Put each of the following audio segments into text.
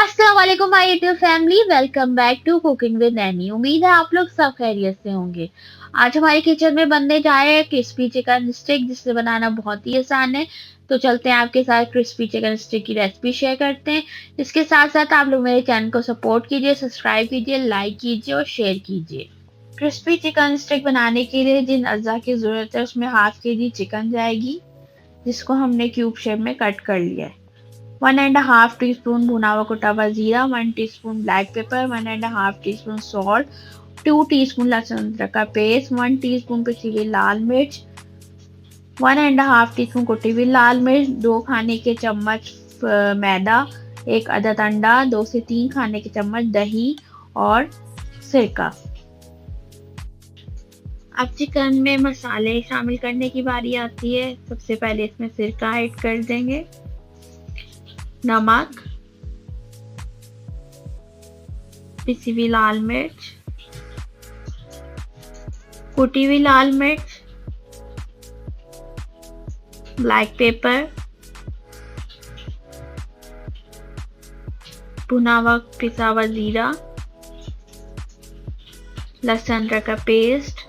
अस्सलाम वालेकुम my YouTube family, welcome back to cooking with Naini. उम्मीद है आप लोग सब खैरियत से होंगे। आज हमारे किचन में बनने जा रहे हैं क्रिस्पी चिकन स्टिक, जिसे बनाना बहुत ही आसान है। तो चलते हैं आपके साथ क्रिस्पी चिकन स्टिक की रेसिपी शेयर करते हैं। इसके साथ साथ आप लोग मेरे चैनल को सपोर्ट कीजिए, सब्सक्राइब कीजिए, लाइक कीजिए और शेयर कीजिए। क्रिस्पी चिकन स्टिक बनाने के लिए जिन अज्जा की ज़रूरत है उसमें हाफ के जी चिकन जाएगी, जिसको हमने क्यूब शेप में कट कर लिया है। 1.5 टीस्पून भुना हुआ कुटा हुआ जीरा, 1 teaspoon black pepper, 1.5 teaspoon salt, 2 teaspoon लहसुन अदरक का पेस्ट, 1 टीस्पून पिसी हुई लाल मिर्च, 1.5 टीस्पून कुटी हुई लाल मिर्च, 2 खाने के चम्मच मैदा, एक अदद अंडा, 2 से 3 खाने के चम्मच दही और सिरका। अब चिकन में मसाले शामिल करने की बारी आती है। सबसे पहले इसमें सिरका ऐड कर देंगे, नमक, पिसी हुई लाल मिर्च, कुटी हुई लाल मिर्च, ब्लैक पेपर, भुना हुआ पिसा हुआ जीरा, लहसुन अदरक का पेस्ट,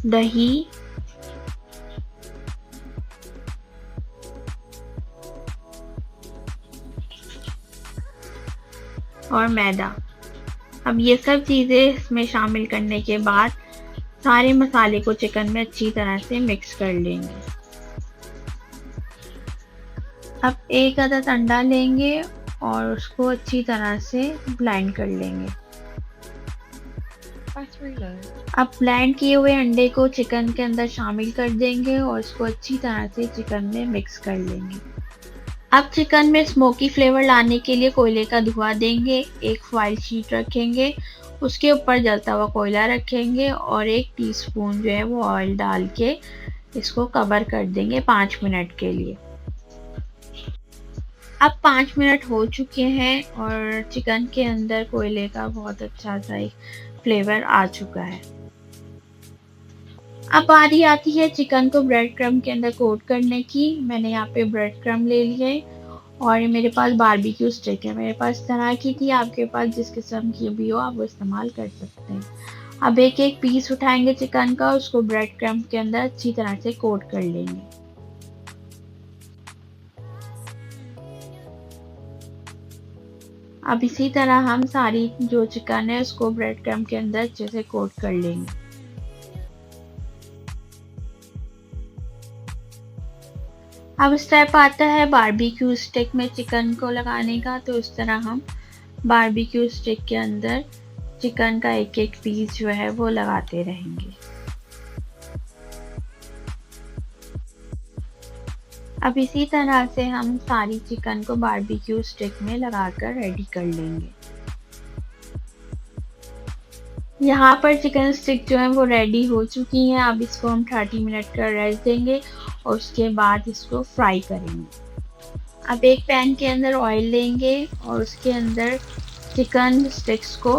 दही, और मैदा। अब ये सब चीज़ें इसमें शामिल करने के बाद सारे मसाले को चिकन में अच्छी तरह से मिक्स कर लेंगे। अब एक अदद अंडा लेंगे और उसको अच्छी तरह से ब्लेंड कर लेंगे। अब ब्लेंड किए हुए अंडे को चिकन के अंदर शामिल कर देंगे और इसको अच्छी तरह से चिकन में मिक्स कर लेंगे। अब चिकन में स्मोकी फ्लेवर लाने के लिए कोयले का धुआं देंगे, एक फॉइल शीट रखेंगे, उसके ऊपर जलता हुआ कोयला रखेंगे और 1 टीस्पून जो है वो ऑयल डाल के इसको कवर कर देंगे 5 मिनट के लिए। अब 5 मिनट हो चुके हैं और चिकन के अंदर कोयले का बहुत अच्छा सा एक फ्लेवर आ चुका है। अब बारी आती है चिकन को ब्रेड क्रम्ब के अंदर कोट करने की। मैंने यहाँ पे ब्रेड क्रम्ब ले लिए और मेरे पास बारबेक्यू स्टिक है। मेरे पास तरह की थी, आपके पास जिस किस्म की भी हो आप वो इस्तेमाल कर सकते हैं। अब एक एक पीस उठाएंगे चिकन का, उसको ब्रेड क्रम्ब के अंदर अच्छी तरह से कोट कर लेंगे। अब इसी तरह हम सारी जो चिकन है उसको ब्रेड क्रम्ब के अंदर अच्छे से कोट कर लेंगे। अब स्टेप आता है बारबेक्यू स्टिक में चिकन को लगाने का। तो इस तरह हम बारबेक्यू स्टिक के अंदर चिकन का एक एक पीस जो है वो लगाते रहेंगे। अब इसी तरह से हम सारी चिकन को बारबेक्यू स्टिक में लगाकर रेडी कर लेंगे। यहाँ पर चिकन स्टिक जो है वो रेडी हो चुकी हैं। अब इसको हम 30 मिनट का रेस्ट देंगे और उसके बाद इसको फ्राई करेंगे। अब एक पैन के अंदर ऑयल लेंगे और उसके अंदर चिकन स्टिक्स को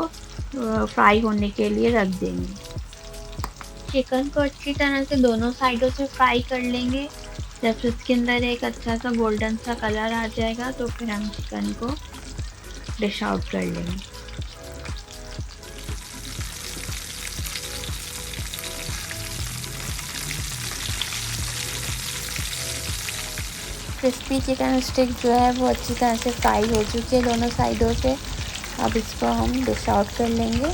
फ्राई होने के लिए रख देंगे। चिकन को अच्छी तरह से दोनों साइडों से फ्राई कर लेंगे। जब इसके अंदर एक अच्छा सा गोल्डन सा कलर आ जाएगा तो फिर हम चिकन को डिश आउट कर लेंगे। क्रिस्पी चिकन स्टिक जो है वो अच्छी तरह से फ्राई हो चुकी है दोनों साइडों से। अब इसको हम डिश आउट कर लेंगे।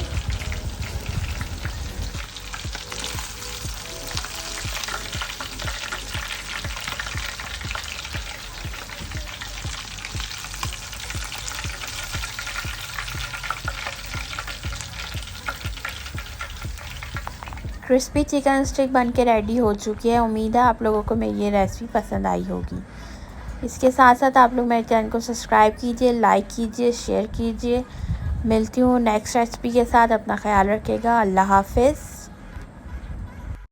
क्रिस्पी चिकन स्टिक बन के रेडी हो चुकी है। उम्मीद है आप लोगों को मेरी ये रेसिपी पसंद आई होगी। इसके साथ साथ आप लोग मेरे चैनल को सब्सक्राइब कीजिए, लाइक कीजिए, शेयर कीजिए। मिलती हूँ नेक्स्ट रेसिपी के साथ। अपना ख्याल रखिएगा। अल्लाह हाफिज़।